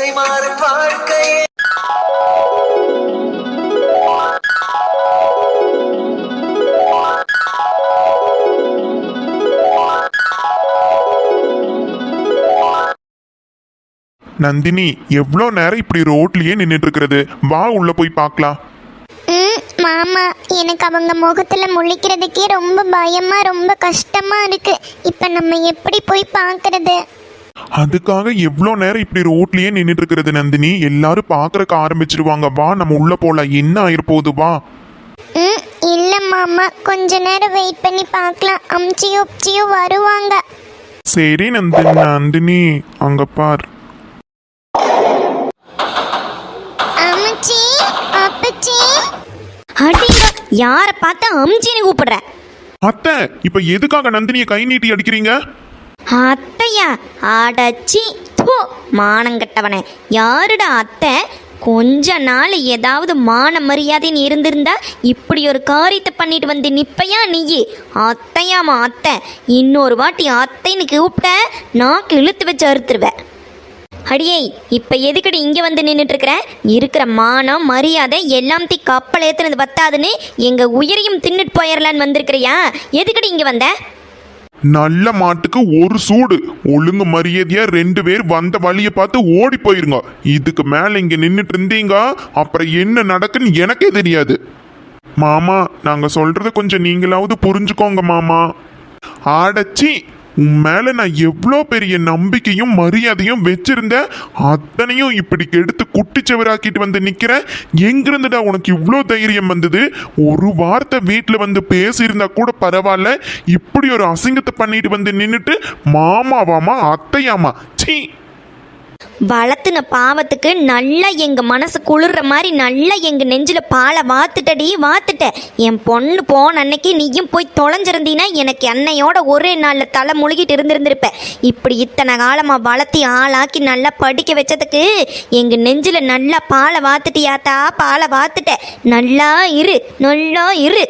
திசை மாறும் வாழ்க்கையே. நந்தினி, எவ்வளோ நேரம் இப்படி ரோட்லயே நின்றுட்டு இருக்கிறது? வா உள்ள போய் பார்க்கலாம். மாமா, எனக்கு அவங்க முகத்துல முழிக்கிறதுக்கே ரொம்ப பயமா ரொம்ப கஷ்டமா இருக்கு. இப்ப நம்ம எப்படி போய் பார்க்கறது? அதுக்காக எவ்வளோ நேரம் இப்படி ரோட்லயே நின்றுட்டு இருக்கிறது நந்தினி? எல்லாரும் பார்க்கறக்க ஆரம்பிச்சிருவாங்க. வா நம்ம உள்ள போலாம். என்ன ஆயிருப்போகுது? வா. இல்ல மாமா, கொஞ்ச நேரம் வெயிட் பண்ணி பார்க்கலாம். அம்ச்சியும் வருவாங்க. சரி நந்தினி அங்க பார். அம்ச்சி, அப்பச்சி. அடிங்க, யார பார்த்தா அம்ச்சின்னு கூப்பிடுற? அத்தை, இப்ப எதுக்காக நந்தினியை கை நீட்டி அடிக்கிறீங்க? அத்தையா? அடச்சி தூ, மானங்கட்டவனே. யாருடா அத்தை? கொஞ்ச நாள் ஏதாவது மான மரியாதைன்னு இருந்திருந்தா இப்படி ஒரு காரியத்தை பண்ணிட்டு வந்து நிப்பையா நீ? அத்தையாமா அத்தை. இன்னொரு வாட்டி அத்தைன்னு கூப்பிட்ட நாக்கு இழுத்து வச்சு அறுத்துருவேன். அடியே, இப்ப எதுக்கடி இங்க வந்து நின்றுட்டு இருக்கிற மானம் மரியாதை எல்லாத்தையும் கப்பல் ஏத்துனது பத்தாதுன்னு எங்க உயிரையும் தின்னுட்டு போயிடலான்னு வந்திருக்கிறியா? எதுக்கடி இங்க வந்த? நல்ல மாட்டுக்கு ஒரு சூடு. ஒழுங்கு மரியாதையா 2 பேர் வந்த வழியை பார்த்து ஓடி போயிருங்க. இதுக்கு மேல இங்க நின்றுட்டு இருந்தீங்க அப்புறம் என்ன நடக்குன்னு எனக்கே தெரியாது. மாமா, நாங்க சொல்றத கொஞ்சம் நீங்களாவது புரிஞ்சுக்கோங்க மாமா. ஆடச்சி, உன் மேல நான் எவ்வளோ பெரிய நம்பிக்கையும் மரியாதையும் வச்சிருந்தேன். அத்தனையும் இப்படி கெடுத்து குட்டிச்சவராக்கிட்டு வந்து நிக்கிறேன். எங்கிருந்துடா உனக்கு இவ்வளோ தைரியம் வந்தது? ஒரு வார்த்தை வீட்டில் வந்து பேசியிருந்தா கூட பரவாயில்ல, இப்படி ஒரு அசிங்கத்தை பண்ணிட்டு வந்து நின்றுட்டு மாமாவாமா அத்தையாமா? சீ! வளர்த்துன பாவத்துக்கு நல்லா எங்க மனசு குளிர்ற மாதிரி நல்லா எங்க நெஞ்சில பாலை வாத்துட்ட. என் பொண்ணு போன அன்னைக்கு நீயும் போய் தொலைஞ்சிருந்தீன்னா எனக்கு அன்னையோட ஒரே நாள்ல தலை முழுகிட்டு இருந்திருப்ப. இப்படி இத்தனை காலமா வளர்த்தி ஆளாக்கி நல்லா படிக்க வச்சதுக்கு எங்க நெஞ்சில நல்லா பாலை வாத்துட்டியாத்தா, பாலை வாத்துட்ட. நல்லா இரு.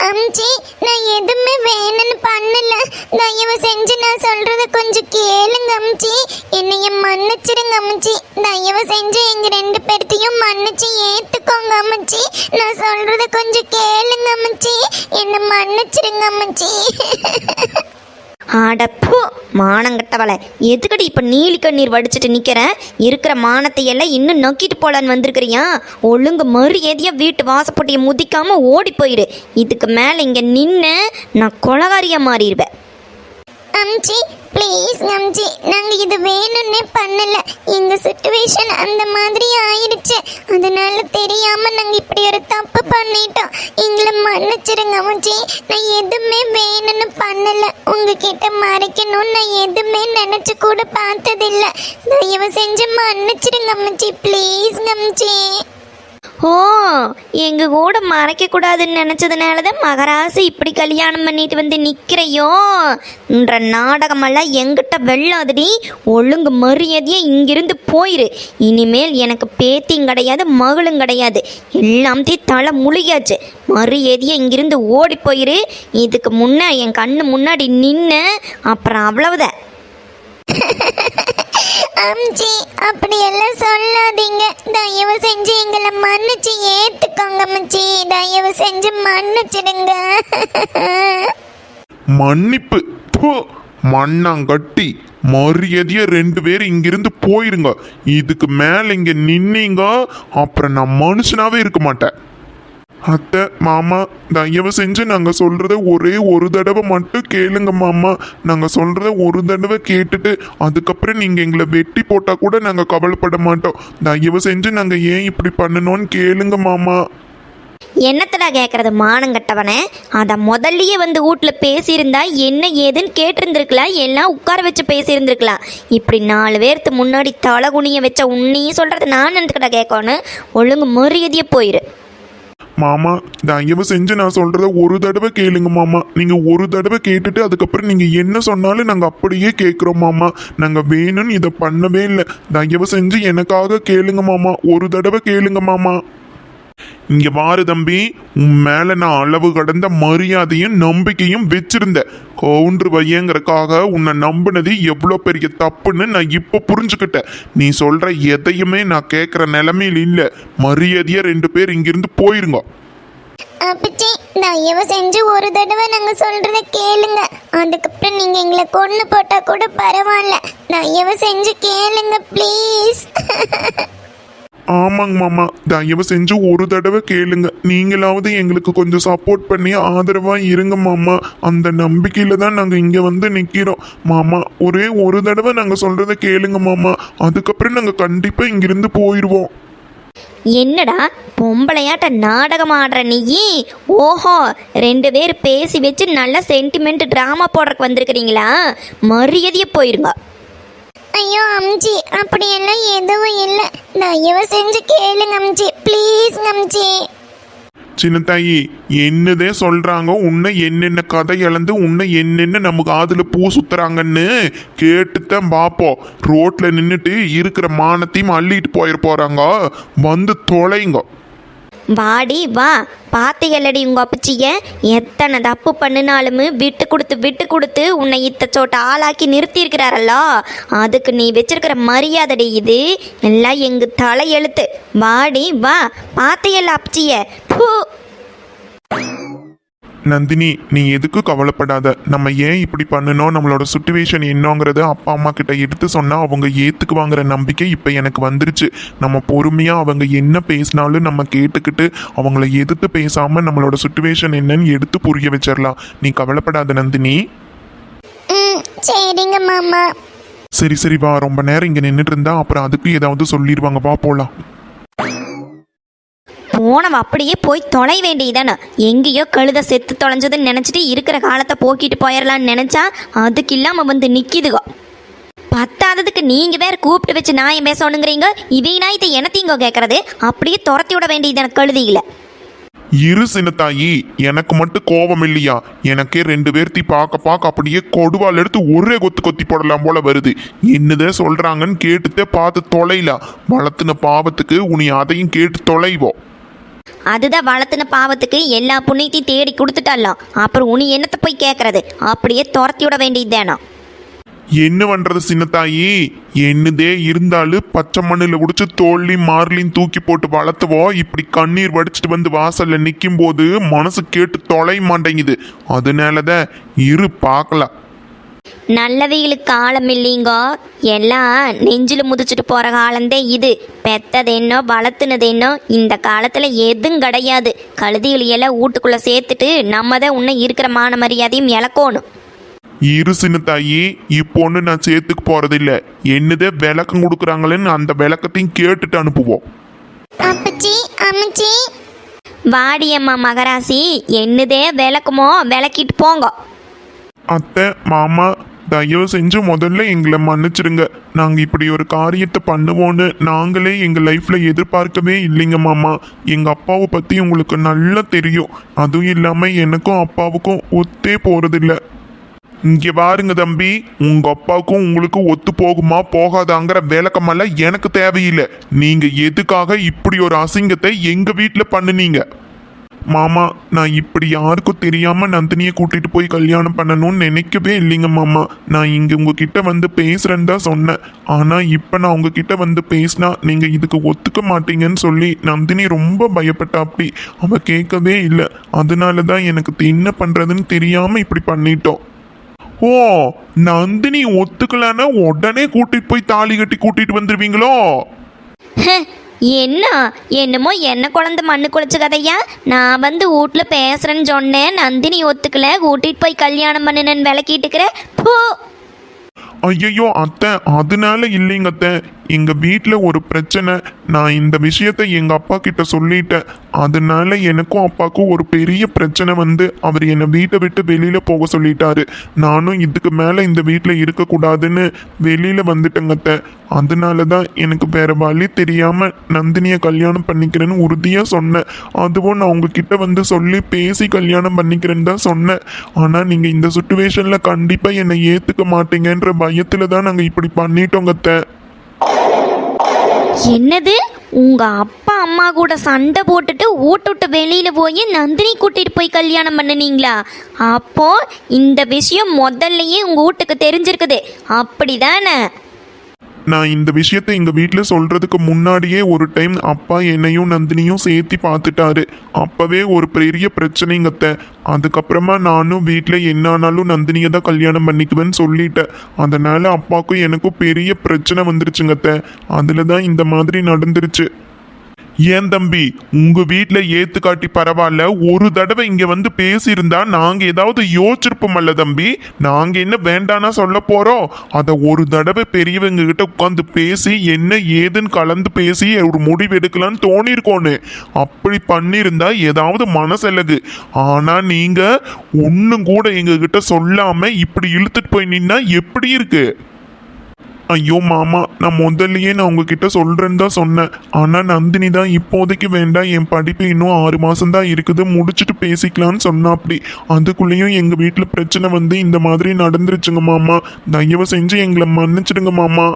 அம்ச்சி, நான் எதுவுமே வேணும்னு பண்ணல. தயவு செஞ்சு நான் சொல்றத கொஞ்சம் கேளுங்க அம்ச்சி. என்னைய மன்னிச்சிருங்க அம்ச்சி. தயவு செஞ்சு எங்க 2 பேர்த்தையும் மன்னிச்சு ஏத்துக்கோங்க அம்ச்சி. நான் சொல்றத கொஞ்சம் கேளுங்க அம்ச்சி. என்ன மன்னிச்சிருங்க அம்ச்சி. அடப்பு, மானங்கட்டவளை. எதுக்கடி இப்ப நீலி கண்ணீர் வடிச்சிட்டு நிக்கிறேன்? இருக்கிற மானத்தை எல்லாம் இன்னும் நக்கிட்டு போலான்னு வந்திருக்கிறியா? ஒழுங்கு மரியாதையா வீட்டு வாசப்பட்டியை முதிக்காம ஓடி போயிடு. இதுக்கு மேல இங்க நின்று நான் கொலகாரியா மாறிடுவேன். அம்ச்சி, ப்ளீஸ் அம்ச்சி, நாங்க இது வேணும்னே பண்ணல. எங்க சிச்சுவேஷன் அந்த மாதிரி ஆயிடுச்சு. அதனால தெரியாம நாங்க இப்படி ஒரு தப்பு பண்ணிட்டோம். எங்களை மன்னிச்சிருங்க அம்ச்சி. நான் எதுவுமே வேணும்னு பண்ணல. உங்ககிட்ட மறைக்கணும்னு நான் எதுவுமே நினைச்சு கூட பார்த்ததில்ல. தயவு செஞ்சு மன்னிச்சிருங்க அம்ச்சி, ப்ளீஸ் அம்ச்சி. ஓ, எங்க கூட மறைக்க கூடாதுன்னு நினைச்சதுனாலதான் மகராசி இப்படி கல்யாணம் பண்ணிட்டு வந்து நிக்கிறையோ? என்ற நாடகமெல்லாம் எங்கிட்ட வெள்ளாதடி. ஒழுங்கு மரியாதையா இங்கிருந்து போயிரு. இனிமேல் எனக்கு பேத்தியும் கிடையாது, மகளும் கிடையாது. எல்லாத்தையும் தலை முழுகியாச்சு. மரியாதையா இங்கிருந்து ஓடி போயிரு. இதுக்கு முன்ன என் கண்ணு முன்னாடி நின்று அப்புறம் அவ்வளவுதான். அம்ச்சி, அப்படி எல்லாம் சொல்லாதீங்க. தயவு செஞ்சு எங்களை மன்னிச்சு ஏத்துக்கோங்க அம்ச்சி. தயவு செஞ்சு மன்னிச்சிடுங்க. மன்னிப்பு? மண்ணாங்கட்டி, மரியாதையா 2 பேர் இங்கிருந்து போயிருங்க. இதுக்கு மேல இங்க நின்னீங்க அப்புறம் நான் மனுஷனாவே இருக்க மாட்டேன். அத்தை, மாமா, தயவு செஞ்சு நாங்கள் சொல்கிறத ஒரே ஒரு தடவை மட்டும் கேளுங்க மாமா. நாங்கள் சொல்கிறத ஒரு தடவை கேட்டுட்டு அதுக்கப்புறம் நீங்கள் எங்களை வெட்டி போட்டால் கூட நாங்கள் கவலைப்பட மாட்டோம். தயவு செஞ்சு நாங்கள் ஏன் இப்படி பண்ணணும்னு கேளுங்க மாமா. என்னத்தடா கேட்கறது மானங்கட்டவனே? அதை முதல்லயே வந்து வீட்டில் பேசியிருந்தா என்ன ஏதுன்னு கேட்டிருந்துருக்கலாம். எல்லாம் உட்கார வச்சு பேசியிருந்துருக்கலாம். இப்படி 4 பேர்த்து முன்னாடி தலை குனிய வச்ச உன்னையும் சொல்கிறது நான் எதுக்கடா கேட்கணும்? ஒழுங்கு மரியாதையே போயிரு. மாமா, தயவு செஞ்சு நான் சொல்கிறத ஒரு தடவை கேளுங்க மாமா. நீங்கள் ஒரு தடவை கேட்டுட்டு அதுக்கப்புறம் நீங்கள் என்ன சொன்னாலும் நாங்கள் அப்படியே கேட்குறோம் மாமா. நாங்கள் வேணும்னு இதை பண்ணவே இல்லை. தயவு செஞ்சு எனக்காக கேளுங்க மாமா. ஒரு தடவை கேளுங்க மாமா. இங்க பாரு தம்பி, உன் மேல நான் அளவு கடந்த மரியாதையும் நம்பிக்கையும் வச்சிருந்தேன். கவுண்டர் பையங்கிறக்காக உன்னை நம்பினது எவ்வளோ பெரிய தப்புன்னு நான் இப்போ புரிஞ்சுக்கிட்டேன். நீ சொல்ற எதையுமே நான் கேட்குற நிலைமையில் இல்லை. மரியாதையா 2 பேர் இங்கிருந்து போயிருங்க. அப்பச்சி தயவு செஞ்சு ஒரு தடவை நாங்க சொல்றத கேளுங்க. அதுக்கப்புறம் நீங்க எங்களை கொன்னு போட்டா கூட பரவாயில்ல. தயவு செஞ்சு கேளுங்க ப்ளீஸ். ஆமாங்க மாமா, தயவு செஞ்சு ஒரு தடவை கேளுங்க. நீங்களாவது எங்களுக்கு கொஞ்சம் சப்போர்ட் பண்ணி ஆதரவா இருங்க மாமா. அந்த நம்பிக்கையில தான் நாங்க இங்க வந்து நிக்கிறோம் மாமா. ஒரே ஒரு தடவை நாங்க சொல்றத கேளுங்க மாமா. அதுக்கப்புறம் நாங்க கண்டிப்பா இங்கிருந்து போயிடுவோம். என்னடா பொம்பளையாட்ட நாடகம் ஆடுற நீ? ஓஹோ, 2 பேர் பேசி வச்சு நல்ல சென்டிமெண்ட் ட்ராமா போடுறக்கு வந்திருக்கிறீங்களா? மரியாதையே போயிருங்க. ஐயோ அம்ஜி, அப்படியெல்லாம் எதுவும் இல்லை. தயவு செஞ்சு கேளுங்க அம்ஜி, ப்ளீஸ் அம்ஜி. சின்ன தாயி, என்னதே சொல்றாங்க, உன்னை என்னென்ன கதை இழந்து உன்னை என்னென்ன நமக்கு காதுல பூ சுத்துறாங்கன்னு கேட்டுத்தான் பார்ப்போம். ரோட்ல நின்றுட்டு இருக்கிற மானத்தையும் அள்ளிட்டு போறாங்க. வந்து தொலைங்க. வாடி வா, பாத்தியல்லடி உங்க அப்பச்சிய எத்தனை தப்பு பண்ணினாலும் விட்டு கொடுத்து உன்னை இத்தச்சோட்ட ஆளாக்கி நிறுத்தி இருக்கிறாரல்லோ, அதுக்கு நீ வச்சிருக்கிற மரியாதைடி இது எல்லாம் எங்க தலையெழுத்து. வாடி வா, பாத்தியல்ல அப்பச்சிய. நந்தினி, நீ எதுக்கு கவலைப்படாத. நம்ம ஏன் இப்படி பண்ணணும், நம்மளோட சுச்சுவேஷன் என்னங்கிறத அப்பா அம்மா கிட்ட எடுத்து சொன்னா அவங்க ஏத்துக்குவாங்கிற நம்பிக்கை இப்போ எனக்கு வந்துருச்சு. நம்ம பொறுமையா அவங்க என்ன பேசினாலும் நம்ம கேட்டுக்கிட்டு அவங்கள எதிர்த்து பேசாம நம்மளோட சுச்சுவேஷன் என்னன்னு எடுத்து புரிய வச்சிடலாம். நீ கவலைப்படாத நந்தினி. சரிங்க மாமா. சரி வா, ரொம்ப நேரம் இங்க நின்றுட்டு இருந்தா அப்புறம் அதுக்கு ஏதாவது சொல்லிடுவாங்க. வா போலாம். போனவ அப்படியே போய் தொலை வேண்டியதானே. எங்கேயோ கழுத செத்து தொலைஞ்சதுன்னு நினச்சிட்டு இருக்கிற காலத்தை போக்கிட்டு போயிடலான்னு நினச்சா அதுக்கு இல்லாமல் வந்து நிற்கிதுகோ. பத்தாததுக்கு நீங்கள் வேற கூப்பிட்டு வச்சு நான் பேசணுங்கிறீங்க. இவை நாயத்தை எனத்தீங்க கேட்கறது? அப்படியே துரத்தி விட வேண்டியதான கழுதிகளை. இரு சின்னத்தாயி, எனக்கு மட்டும் கோபம் இல்லையா? எனக்கே 2 பேர்த்தி பார்க்க அப்படியே கொடுவால் எடுத்து ஒரே கொத்தி போடலாம் போல வருது. என்னதே சொல்றாங்கன்னு கேட்டுத்தே பார்த்து தொலைலாம். வளர்த்துன பாவத்துக்கு உனி அதையும் கேட்டு தொலைவோம். அதுதான் வளர்த்துன பாவத்துக்கு எல்லா புண்ணியத்தையும் தேடி கொடுத்துட்டாலாம். அப்புறம் உனி என்னத்தை போய் கேட்கறது? அப்படியே துரத்தி விட வேண்டியதுதானா? என்ன பண்றது சின்னத்தாயி? என்னதே இருந்தாலும் பச்சை மண்ணில் குடிச்சு தோல்லையும் மார்லையும் தூக்கி போட்டு வளர்த்துவோம். இப்படி கண்ணீர் வடிச்சிட்டு வந்து வாசல்ல நிற்கும் போது மனசு கேட்டு தொலை மாட்டேங்குது. அதனாலதான் இரு பார்க்கலாம். நல்லவைகளுக்கு காலம் இல்லைங்கோ, எல்லாம் நெஞ்சில் முதிச்சுட்டு போகிற காலந்தே இது. பெத்தது என்ன வளர்த்துனது என்ன இந்த காலத்தில் எதுவும் கிடையாது. கழுதிகளையெல்லாம் வீட்டுக்குள்ளே சேர்த்துட்டு நம்ம தான் இன்னும் இருக்கிற மான மரியாதையும் இழக்கணும். இரு சின்னத்தாயி, இப்போ ஒன்று நான் சேர்த்துக்கு போறதில்ல. என்னதே விளக்கம் கொடுக்குறாங்களேன்னு அந்த விளக்கத்தையும் கேட்டுட்டு அனுப்புவோம். அப்பச்சி அம்மச்சி. வாடியம்மா மகராசி, என்னதே விளக்குமோ விளக்கிட்டு போங்க. அத்தை மாமா, தயவு செஞ்சு முதல்ல எங்களை மன்னிச்சிடுங்க. நாங்கள் இப்படி ஒரு காரியத்தை பண்ணுவோன்னு நாங்களே எங்கள் லைஃப்பில் எதிர்பார்க்கவே இல்லைங்க மாமா. எங்கள் அப்பாவை பற்றி உங்களுக்கு நல்லா தெரியும். அதுவும் இல்லாமல் எனக்கும் அப்பாவுக்கும் ஒத்தே போகிறதில்ல. இங்கே பாருங்க தம்பி, உங்கள் அப்பாவுக்கும் உங்களுக்கு ஒத்து போகுமா போகாதாங்கிற விளக்கமெல்லாம் எனக்கு தேவையில்லை. நீங்கள் எதுக்காக இப்படி ஒரு அசிங்கத்தை எங்கள் வீட்டில் பண்ணுனீங்க? மாமா, நான் இப்படி யாருக்கும் தெரியாம நந்தினியை கூட்டிட்டு போய் கல்யாணம் பண்ணணும்னு நினைக்கவே இல்லைங்க மாமா. நான் இங்க உங்ககிட்ட வந்து பேசுறேன்னு தான் சொன்னேன். ஆனா இப்ப நான் உங்ககிட்ட வந்து பேசினா நீங்க இதுக்கு ஒத்துக்க மாட்டீங்கன்னு சொல்லி நந்தினி ரொம்ப பயப்பட்டா. அப்படி அவ கேட்கவே இல்லை. அதனாலதான் எனக்கு என்ன பண்றதுன்னு தெரியாம இப்படி பண்ணிட்டோம். ஓ, நந்தினி ஒத்துக்கலன்னா உடனே கூட்டிட்டு போய் தாலி கட்டி கூட்டிட்டு வந்துருவீங்களோ? என்னமோ என்ன குழந்தை மண்ணு குளிச்ச கதையா? நான் வந்து வீட்டில் பேசுறேன்னு சொன்னேன், நந்தினி ஒத்துக்கல, கூட்டிட்டு போய் கல்யாணம் பண்ணுனேன்னு விளக்கிட்டுக்கிறேன். போ. ஐயோ அத்தை, அதனால இல்லைங்க அத்தை. எங்க வீட்டில் ஒரு பிரச்சனை. நான் இந்த விஷயத்த எங்க அப்பா கிட்ட சொல்லிட்டேன். அதனால எனக்கும் அப்பாவுக்கும் ஒரு பெரிய பிரச்சனை வந்து அவர் என்னை வீட்டை விட்டு வெளியில போக சொல்லிட்டாரு. நானும் இதுக்கு மேல இந்த வீட்டில் இருக்கக்கூடாதுன்னு வெளியில வந்துட்டேங்க அத்தை. அதனால தான் எனக்கு வேற வழி தெரியாம நந்தினியை கல்யாணம் பண்ணிக்கிறேன்னு உறுதியா சொன்னேன். அதுவும் நான் உங்ககிட்ட வந்து சொல்லி பேசி கல்யாணம் பண்ணிக்கிறேன்னு தான் சொன்னேன். ஆனா நீங்க இந்த சுச்சுவேஷன்ல கண்டிப்பா என்னை ஏத்துக்க மாட்டீங்கன்ற பயத்துல தான் நாங்க இப்படி பண்ணிட்டோங்க அத்தை. என்னது உங்க அப்பா அம்மா கூட சண்டை போட்டுட்டு விட்டு வெளியில போய் நந்தினி கூட்டிட்டு போய் கல்யாணம் பண்ணுனீங்களா? அப்போ இந்த விஷயம் முதல்லயே உங்க வீட்டுக்கு தெரிஞ்சிருக்குது, அப்படிதானே? நான் இந்த விஷயத்தை எங்க வீட்டில் சொல்றதுக்கு முன்னாடியே ஒரு டைம் அப்பா என்னையும் நந்தினியும் சேர்த்து பார்த்துட்டாரு. அப்பவே ஒரு பெரிய பிரச்சனைங்கத்த. அதுக்கப்புறமா நானும் வீட்டில் என்னானாலும் நந்தினியை தான் கல்யாணம் பண்ணிக்குவேன்னு சொல்லிட்டேன். அதனால அப்பாவுக்கும் எனக்கும் பெரிய பிரச்சனை வந்துருச்சுங்கத்த. அதுல தான் இந்த மாதிரி நடந்துருச்சு. ஏன் தம்பி, உங்க வீட்ல ஏத்து காட்டி பரவாயில்ல, ஒரு தடவை இங்க வந்து பேசியிருந்தா நாங்க ஏதாவது யோசிச்சிருப்போம்ல தம்பி. நாங்க என்ன வேண்டானா சொல்ல போறோம்? அத ஒரு தடவை பெரியவங்க கிட்ட உட்காந்து பேசி என்ன ஏதுன்னு கலந்து பேசி ஒரு முடிவு எடுக்கலான்னு தோணிருக்கோன்னு. அப்படி பண்ணியிருந்தா ஏதாவது மனசெலகு. ஆனா நீங்க ஒன்னும் கூட எங்க கிட்ட சொல்லாம இப்படி இழுத்துட்டு போய் நின்னா எப்படி இருக்கு? ஐயோ மாமா, நான் முதல்லயே நான் உங்ககிட்ட சொல்றேன்னு தான் சொன்னேன். ஆனா நந்தினி தான் இப்போதைக்கு வேண்டாம், என் படிப்பு இன்னும் 6 மாசம் தான் இருக்குது, முடிச்சுட்டு பேசிக்கலான்னு சொன்னா. அப்படி அதுக்குள்ளேயும் எங்க வீட்டுல பிரச்சனை வந்து இந்த மாதிரி நடந்துருச்சுங்க மாமா. தயவு செஞ்சு எங்களை மன்னிச்சிடுங்க மாமா.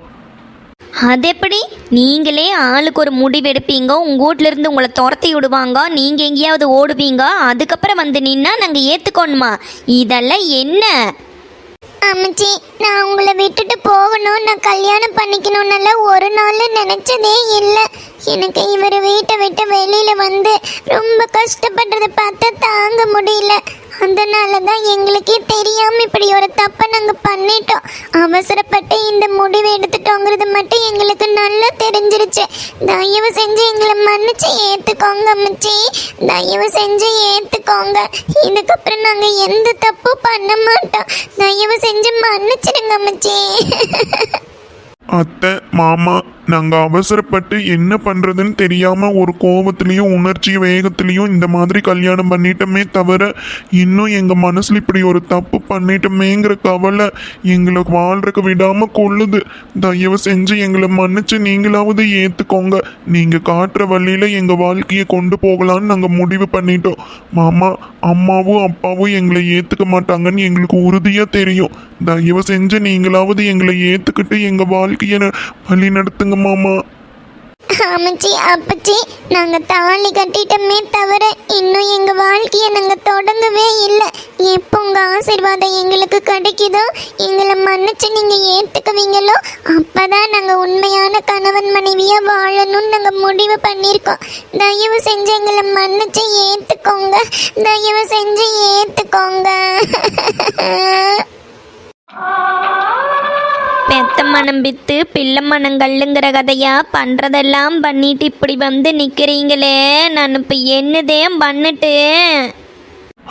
அது எப்படி? நீங்களே ஆளுக்கு ஒரு முடிவு எடுப்பீங்க, உங்க வீட்ல இருந்து உங்களை துரத்தி விடுவாங்க, நீங்க எங்கேயாவது ஓடுவீங்க, அதுக்கப்புறம் வந்து நின்னா நாங்க ஏத்துக்கணுமா? இதெல்லாம் என்ன? அம்மச்சி, நான் உங்களை விட்டுட்டு போகணும், நான் கல்யாணம் பண்ணிக்கணும்னால ஒரு நாள் நினைச்சதே இல்லை. எனக்கு இவர் வீட்டை விட்டு வெளியில வந்து ரொம்ப கஷ்டப்படுறத பார்த்தா தாங்க முடியல. அதனால தான் எங்களுக்கே தெரியாம இப்படி ஒரு தப்பை நாங்கள் பண்ணிட்டோம். அவசரப்பட்டு இந்த முடிவு எடுத்துட்டோங்கிறது மட்டும் எங்களுக்கு நல்லா தெரிஞ்சிருச்சு. தயவு செஞ்சு எங்களை மன்னிச்சு ஏத்துக்கோங்க அம்மச்சி, தயவு செஞ்சு ஏத்துக்கோங்க. இதுக்கப்புறம் நாங்க எந்த தப்பும் பண்ண மாட்டோம். தயவு செஞ்சு மன்னிச்சிடுங்க அம்மச்சி. அத்தை, மாமா, நாங்க அவசரப்பட்டு என்ன பண்றதுன்னு தெரியாம ஒரு கோபத்திலையும் உணர்ச்சி வேகத்திலையும் இந்த மாதிரி கல்யாணம் பண்ணிட்டோமே தவிர, இன்னும் எங்க மனசுல இப்படி ஒரு தப்பு பண்ணிட்டோமேங்கிற கவலை எங்களை வாழ்றதுக்கு விடாம கொள்ளுது. தயவு செஞ்சு எங்களை மன்னிச்சு நீங்களாவது ஏத்துக்கோங்க. நீங்க காட்டுற வழியில எங்க வாழ்க்கையை கொண்டு போகலான்னு நாங்க முடிவு பண்ணிட்டோம். மாமா, அம்மாவும் அப்பாவும் எங்களை ஏத்துக்க மாட்டாங்கன்னு எங்களுக்கு உறுதியா தெரியும். தயவு செஞ்சு நீங்களாவது எங்களை ஏத்துக்கிட்டு எங்க வாழ்க்கையை வழி நடத்துங்க மாமா. அம்மச்சி, அப்பச்சி, நாங்க தாலி கட்டிட்டோமே தவிர இன்னும் எங்க வாழ்க்கையை நாங்க தொடங்கவே இல்லை. எப்போ உங்க ஆசீர்வாதம் எங்களுக்கு கிடைக்குதோ, எங்களை மன்னிச்சு நீங்க ஏத்துக்குவீங்களோ, அப்பதான் நாங்க உண்மையான கணவன் மனைவியா வாழணும்னு நாங்க முடிவு பண்ணியிருக்கோம். தயவு செஞ்சு எங்களை மன்னிச்சு ஏத்துக்கோங்க, தயவு செஞ்சு ஏத்துக்கோங்க. பெத்த மனம் பித்து பிள்ளை மனம் கல்லுங்கிற கதையா பண்றதெல்லாம் பண்ணிட்டு இப்படி வந்து நிக்கிறீங்களே, நான் இப்ப என்னதேன் பண்ணிட்டு?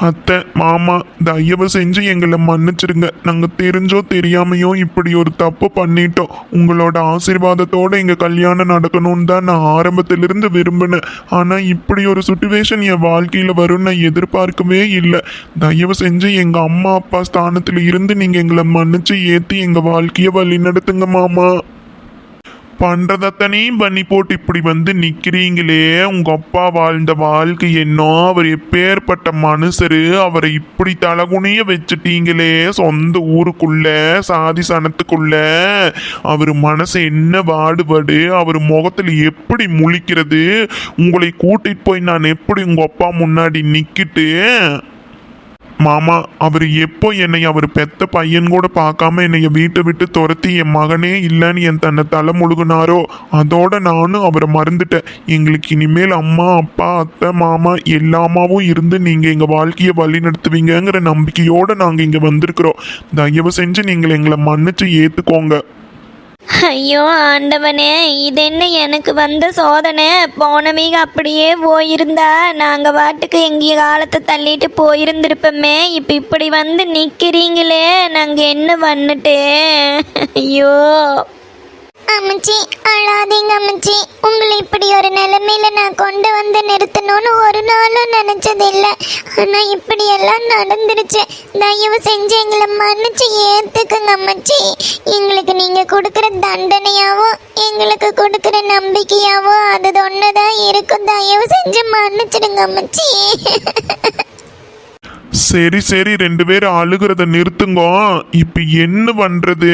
அத்தை, மாமா, தயவு செஞ்சு எங்களை மன்னிச்சிருங்க. நாங்க தெரிஞ்சோ தெரியாமையோ இப்படி ஒரு தப்பு பண்ணிட்டோம். உங்களோட ஆசீர்வாதத்தோட எங்க கல்யாணம் நடக்கணும்னு தான் நான் ஆரம்பத்திலிருந்து விரும்பினேன். ஆனா இப்படி ஒரு சுச்சுவேஷன் என் வாழ்க்கையில வரும்னு நான் எதிர்பார்க்கவே இல்லை. தயவு செஞ்சு எங்க அம்மா அப்பா ஸ்தானத்துல இருந்து நீங்க எங்களை மன்னிச்சு ஏத்தி எங்க வாழ்க்கைய வழி நடத்துங்க மாமா. பண்றதத்தனையும் பண்ணி போட்டு இப்படி வந்து நிக்கிறீங்களே. உங்க அப்பா வாழ்ந்த வாழ்க்கை என்ன, அவர் எப்பேற்பட்ட மனுஷரு, அவரை இப்படி தலகுனிய வச்சுட்டீங்களே சொந்த ஊருக்குள்ள, சாதி சனத்துக்குள்ள. அவர் மனசு என்ன வாடுபாடு, அவர் முகத்துல எப்படி முழிக்கிறது. உங்களை கூட்டிட்டு போய் நான் எப்படி உங்க அப்பா முன்னாடி நிக்கிட்டு? மாமா, அவர் எப்போ என்னை அவர் பெத்த பையன் கூட பார்க்காம என்னைய வீட்டை விட்டு துரத்தி என் மகனே இல்லைன்னு என் தன்னை தலை முழுகுனாரோ, அதோட நானும் அவரை மறந்துட்டேன். எங்களுக்கு இனிமேல் அம்மா அப்பா அத்தை மாமா எல்லாமாவும் இருந்து நீங்க எங்க வாழ்க்கையை வழி நடத்துவீங்கிற நம்பிக்கையோட நாங்க இங்க வந்திருக்கிறோம். தயவு செஞ்சு நீங்கள் எங்களை மன்னிச்சு ஏத்துக்கோங்க. ஐயோ ஆண்டவனே, இது என்ன எனக்கு வந்த சோதனை? போன மீக அப்படியே போயிருந்தா நாங்க பாட்டுக்கு எங்கேய காலத்தை தள்ளிட்டு போயிருந்திருப்போமே. இப்ப இப்படி வந்து நிக்கிறீங்களே, நாங்க என்ன பண்ணிட்டு? ஐயோ அம்மச்சி, அழாதீங்க அம்மச்சி. உங்களை இப்படி ஒரு நிலைமையில நான் கொண்டு வந்து நிறுத்தணும்னு ஒரு நாளும் நினைச்சதில்லை. ஆனா இப்படி எல்லாம் நடந்துருச்சு. தயவு செஞ்சு எங்களை மன்னிச்சு ஏத்துக்குங்க அம்மச்சி. எங்களுக்கு நீங்க கொடுக்குற தண்டனையாவோ எங்களுக்கு கொடுக்குற நம்பிக்கையாவோ அது ஒண்ணுதான் இருக்கும். தயவு செஞ்சு மன்னிச்சிடுங்க அம்மச்சி. சரி சரி, 2 பேரும் அழுகிறத நிறுத்துங்க. இப்ப என்ன பண்றது?